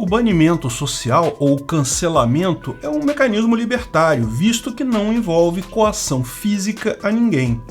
O banimento social ou cancelamento é um mecanismo libertário, visto que não envolve coação física a ninguém.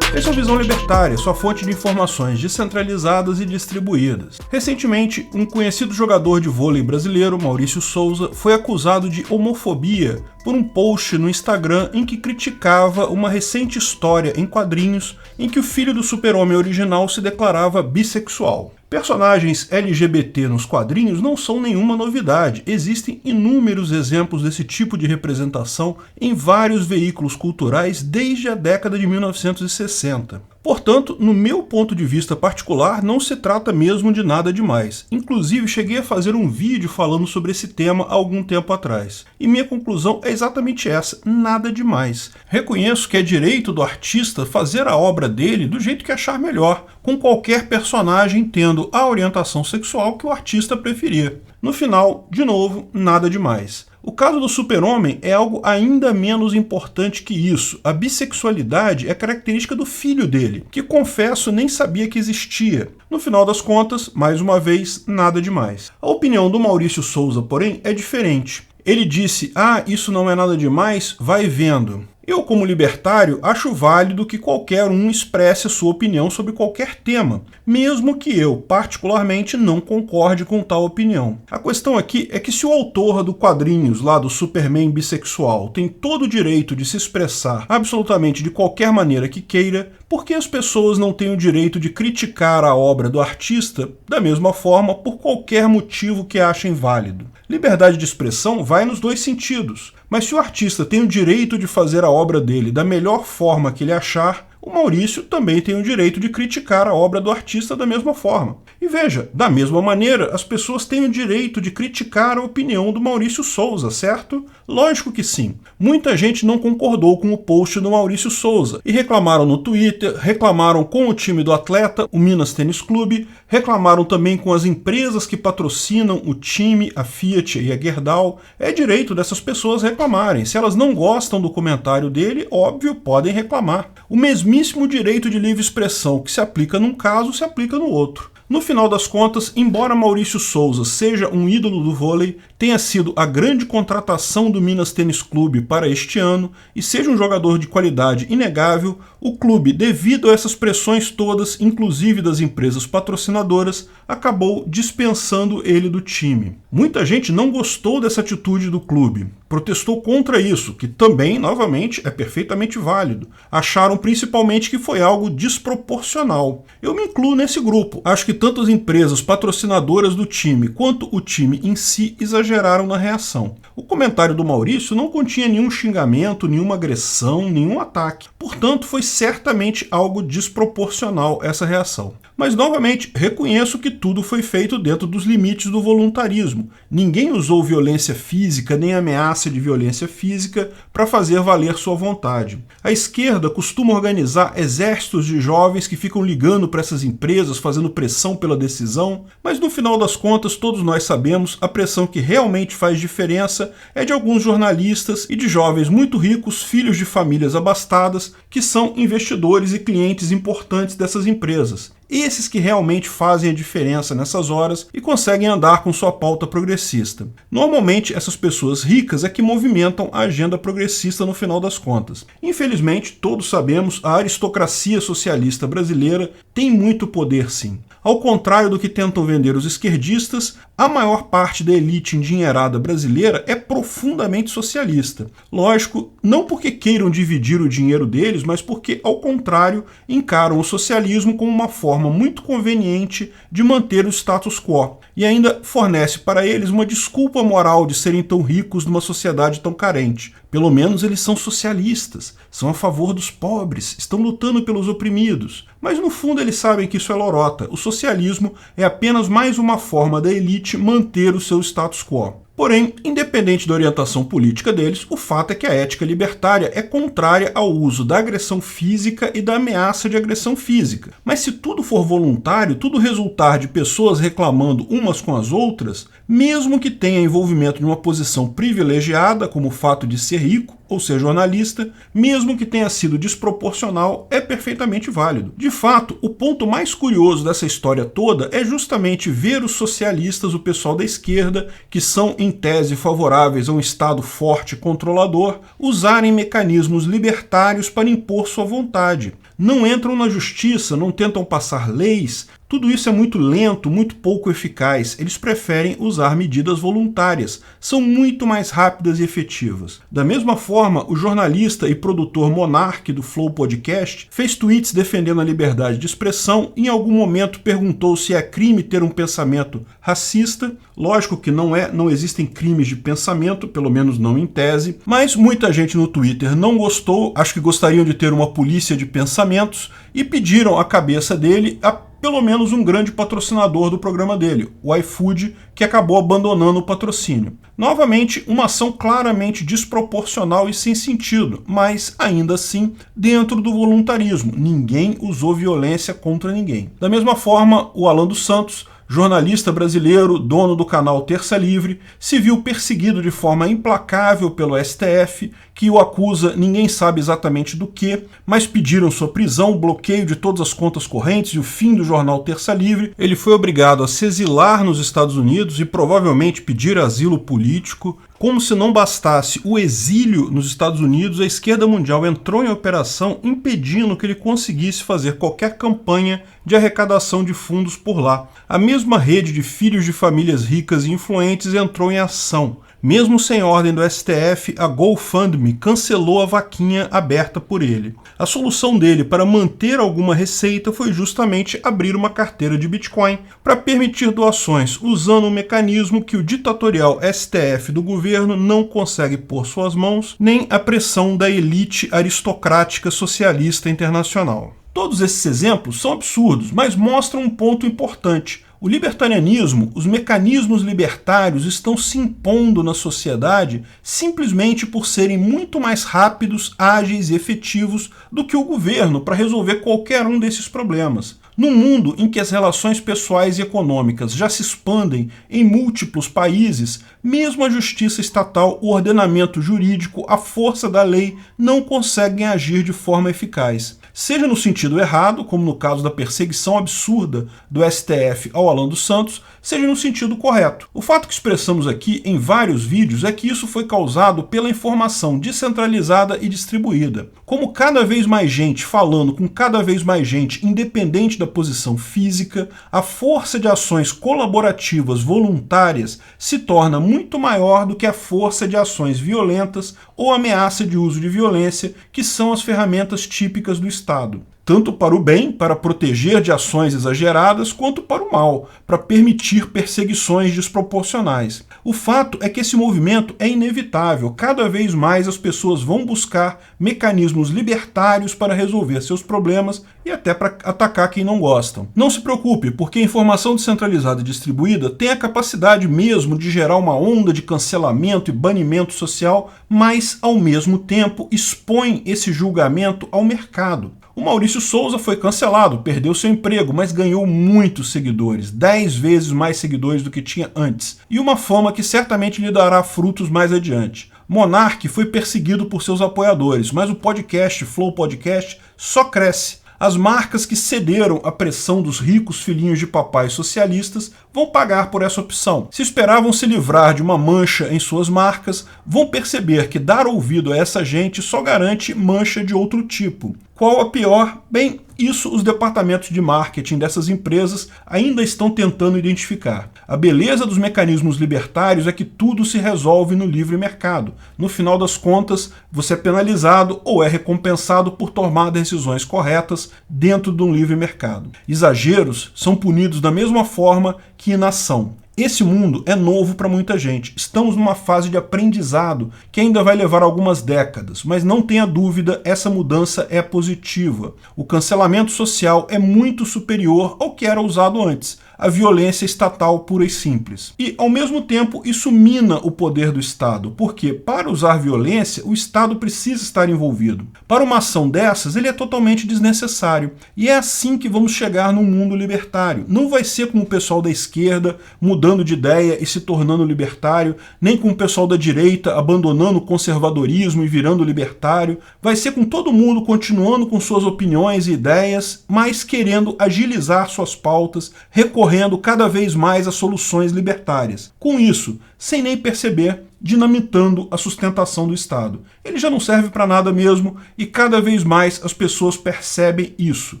Essa é a Visão Libertária, sua fonte de informações descentralizadas e distribuídas. Recentemente, um conhecido jogador de vôlei brasileiro, Maurício Souza, foi acusado de homofobia por um post no Instagram em que criticava uma recente história em quadrinhos em que o filho do super-homem original se declarava bissexual. Personagens LGBT nos quadrinhos não são nenhuma novidade, existem inúmeros exemplos desse tipo de representação em vários veículos culturais desde a década de 1960. Portanto, no meu ponto de vista particular, não se trata mesmo de nada demais. Inclusive, cheguei a fazer um vídeo falando sobre esse tema há algum tempo atrás. E minha conclusão é exatamente essa, nada demais. Reconheço que é direito do artista fazer a obra dele do jeito que achar melhor, com qualquer personagem tendo a orientação sexual que o artista preferir. No final, de novo, nada demais. O caso do super-homem é algo ainda menos importante que isso. A bissexualidade é característica do filho dele, que, confesso, nem sabia que existia. No final das contas, mais uma vez, nada demais. A opinião do Maurício Souza, porém, é diferente. Ele disse, isso não é nada demais, vai vendo. Eu, como libertário, acho válido que qualquer um expresse a sua opinião sobre qualquer tema, mesmo que eu, particularmente, não concorde com tal opinião. A questão aqui é que se o autor do quadrinhos lá do Superman bissexual tem todo o direito de se expressar absolutamente de qualquer maneira que queira, por que as pessoas não têm o direito de criticar a obra do artista da mesma forma por qualquer motivo que achem válido? Liberdade de expressão vai nos dois sentidos, mas se o artista tem o direito de fazer a obra dele da melhor forma que ele achar, o Maurício também tem o direito de criticar a obra do artista da mesma forma. E veja, da mesma maneira, as pessoas têm o direito de criticar a opinião do Maurício Souza, certo? Lógico que sim. Muita gente não concordou com o post do Maurício Souza e reclamaram no Twitter, reclamaram com o time do atleta, o Minas Tênis Clube, reclamaram também com as empresas que patrocinam o time, a Fiat e a Gerdau. É direito dessas pessoas reclamarem. Se elas não gostam do comentário dele, óbvio, podem reclamar. O mesmíssimo direito de livre expressão que se aplica num caso, se aplica no outro. No final das contas, embora Maurício Souza seja um ídolo do vôlei, tenha sido a grande contratação do Minas Tênis Clube para este ano e seja um jogador de qualidade inegável, o clube, devido a essas pressões todas, inclusive das empresas patrocinadoras, acabou dispensando ele do time. Muita gente não gostou dessa atitude do clube, protestou contra isso, que também, novamente, é perfeitamente válido. Acharam principalmente que foi algo desproporcional. Eu me incluo nesse grupo. Acho que tanto as empresas patrocinadoras do time quanto o time em si exageraram na reação. O comentário do Maurício não continha nenhum xingamento, nenhuma agressão, nenhum ataque. Portanto, foi certamente algo desproporcional essa reação. Mas, novamente, reconheço que tudo foi feito dentro dos limites do voluntarismo. Ninguém usou violência física nem ameaça de violência física para fazer valer sua vontade. A esquerda costuma organizar exércitos de jovens que ficam ligando para essas empresas, fazendo pressão pela decisão, mas no final das contas, todos nós sabemos, a pressão que realmente faz diferença é de alguns jornalistas e de jovens muito ricos, filhos de famílias abastadas, que são investidores e clientes importantes dessas empresas. Esses que realmente fazem a diferença nessas horas e conseguem andar com sua pauta progressista. Normalmente, essas pessoas ricas é que movimentam a agenda progressista no final das contas. Infelizmente, todos sabemos, a aristocracia socialista brasileira tem muito poder sim. Ao contrário do que tentam vender os esquerdistas, a maior parte da elite endinheirada brasileira é profundamente socialista. Lógico, não porque queiram dividir o dinheiro deles, mas porque, ao contrário, encaram o socialismo como uma forma muito conveniente de manter o status quo, e ainda fornece para eles uma desculpa moral de serem tão ricos numa sociedade tão carente. Pelo menos eles são socialistas, são a favor dos pobres, estão lutando pelos oprimidos. Mas no fundo eles sabem que isso é lorota. O socialismo é apenas mais uma forma da elite manter o seu status quo. Porém, independente da orientação política deles, o fato é que a ética libertária é contrária ao uso da agressão física e da ameaça de agressão física. Mas se tudo for voluntário, tudo resultar de pessoas reclamando umas com as outras, mesmo que tenha envolvimento de uma posição privilegiada, como o fato de ser rico, ou ser jornalista, mesmo que tenha sido desproporcional, é perfeitamente válido. De fato, o ponto mais curioso dessa história toda é justamente ver os socialistas, o pessoal da esquerda, que são em tese favoráveis a um Estado forte e controlador, usarem mecanismos libertários para impor sua vontade. Não entram na justiça, não tentam passar leis. Tudo isso é muito lento, muito pouco eficaz. Eles preferem usar medidas voluntárias. São muito mais rápidas e efetivas. Da mesma forma, o jornalista e produtor Monark do Flow Podcast fez tweets defendendo a liberdade de expressão e em algum momento perguntou se é crime ter um pensamento racista. Lógico que não existem crimes de pensamento, pelo menos não em tese, mas muita gente no Twitter não gostou, acho que gostariam de ter uma polícia de pensamentos e pediram a cabeça dele a pelo menos um grande patrocinador do programa dele, o iFood, que acabou abandonando o patrocínio. Novamente, uma ação claramente desproporcional e sem sentido, mas ainda assim dentro do voluntarismo. Ninguém usou violência contra ninguém. Da mesma forma, o Alan dos Santos, jornalista brasileiro, dono do canal Terça Livre, se viu perseguido de forma implacável pelo STF, que o acusa ninguém sabe exatamente do que, mas pediram sua prisão, bloqueio de todas as contas correntes e o fim do jornal Terça Livre. Ele foi obrigado a se exilar nos Estados Unidos e provavelmente pedir asilo político. Como se não bastasse o exílio nos Estados Unidos, a esquerda mundial entrou em operação impedindo que ele conseguisse fazer qualquer campanha de arrecadação de fundos por lá. A mesma rede de filhos de famílias ricas e influentes entrou em ação. Mesmo sem ordem do STF, a GoFundMe cancelou a vaquinha aberta por ele. A solução dele para manter alguma receita foi justamente abrir uma carteira de Bitcoin para permitir doações, usando um mecanismo que o ditatorial STF do governo não consegue pôr suas mãos, nem a pressão da elite aristocrática socialista internacional. Todos esses exemplos são absurdos, mas mostram um ponto importante. O libertarianismo, os mecanismos libertários estão se impondo na sociedade simplesmente por serem muito mais rápidos, ágeis e efetivos do que o governo para resolver qualquer um desses problemas. Num mundo em que as relações pessoais e econômicas já se expandem em múltiplos países, mesmo a justiça estatal, o ordenamento jurídico, a força da lei não conseguem agir de forma eficaz. Seja no sentido errado, como no caso da perseguição absurda do STF ao Alan dos Santos, seja no sentido correto. O fato que expressamos aqui em vários vídeos é que isso foi causado pela informação descentralizada e distribuída. Como cada vez mais gente falando com cada vez mais gente, independente da posição física, a força de ações colaborativas voluntárias se torna muito maior do que a força de ações violentas ou ameaça de uso de violência, que são as ferramentas típicas do Estado. Tanto para o bem, para proteger de ações exageradas, quanto para o mal, para permitir perseguições desproporcionais. O fato é que esse movimento é inevitável. Cada vez mais as pessoas vão buscar mecanismos libertários para resolver seus problemas e até para atacar quem não gostam. Não se preocupe, porque a informação descentralizada e distribuída tem a capacidade mesmo de gerar uma onda de cancelamento e banimento social, mas, ao mesmo tempo, expõe esse julgamento ao mercado. O Maurício Souza foi cancelado, perdeu seu emprego, mas ganhou muitos seguidores, 10 vezes mais seguidores do que tinha antes, e uma fama que certamente lhe dará frutos mais adiante. Monark foi perseguido por seus apoiadores, mas o podcast, Flow Podcast, só cresce. As marcas que cederam à pressão dos ricos filhinhos de papai socialistas vão pagar por essa opção. Se esperavam se livrar de uma mancha em suas marcas, vão perceber que dar ouvido a essa gente só garante mancha de outro tipo. Qual a pior? Bem, isso os departamentos de marketing dessas empresas ainda estão tentando identificar. A beleza dos mecanismos libertários é que tudo se resolve no livre mercado. No final das contas, você é penalizado ou é recompensado por tomar decisões corretas dentro de um livre mercado. Exageros são punidos da mesma forma que inação. Esse mundo é novo para muita gente. Estamos numa fase de aprendizado que ainda vai levar algumas décadas, mas não tenha dúvida, essa mudança é positiva. O cancelamento social é muito superior ao que era usado antes. a violência estatal pura e simples. E, ao mesmo tempo, isso mina o poder do Estado, porque, para usar violência, o Estado precisa estar envolvido. Para uma ação dessas, ele é totalmente desnecessário. E é assim que vamos chegar num mundo libertário. Não vai ser como o pessoal da esquerda mudando de ideia e se tornando libertário, nem com o pessoal da direita abandonando o conservadorismo e virando libertário. Vai ser com todo mundo continuando com suas opiniões e ideias, mas querendo agilizar suas pautas, recorrendo cada vez mais a soluções libertárias. Com isso, sem nem perceber, dinamitando a sustentação do Estado. Ele já não serve para nada mesmo e cada vez mais as pessoas percebem isso,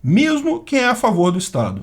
mesmo quem é a favor do Estado.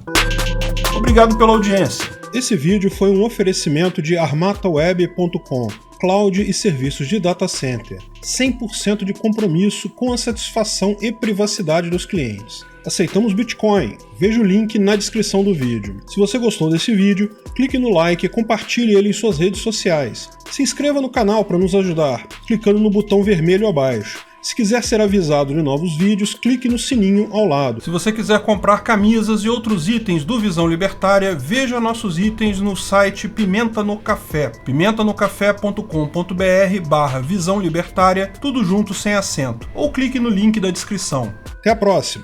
Obrigado pela audiência. Esse vídeo foi um oferecimento de armataweb.com, cloud e serviços de data center. 100% de compromisso com a satisfação e privacidade dos clientes. Aceitamos Bitcoin. Veja o link na descrição do vídeo. Se você gostou desse vídeo, clique no like e compartilhe ele em suas redes sociais. Se inscreva no canal para nos ajudar, clicando no botão vermelho abaixo. Se quiser ser avisado de novos vídeos, clique no sininho ao lado. Se você quiser comprar camisas e outros itens do Visão Libertária, veja nossos itens no site Pimenta no Café, pimentanocafé.com.br/Visão Libertária, tudo junto sem acento, ou clique no link da descrição. Até a próxima!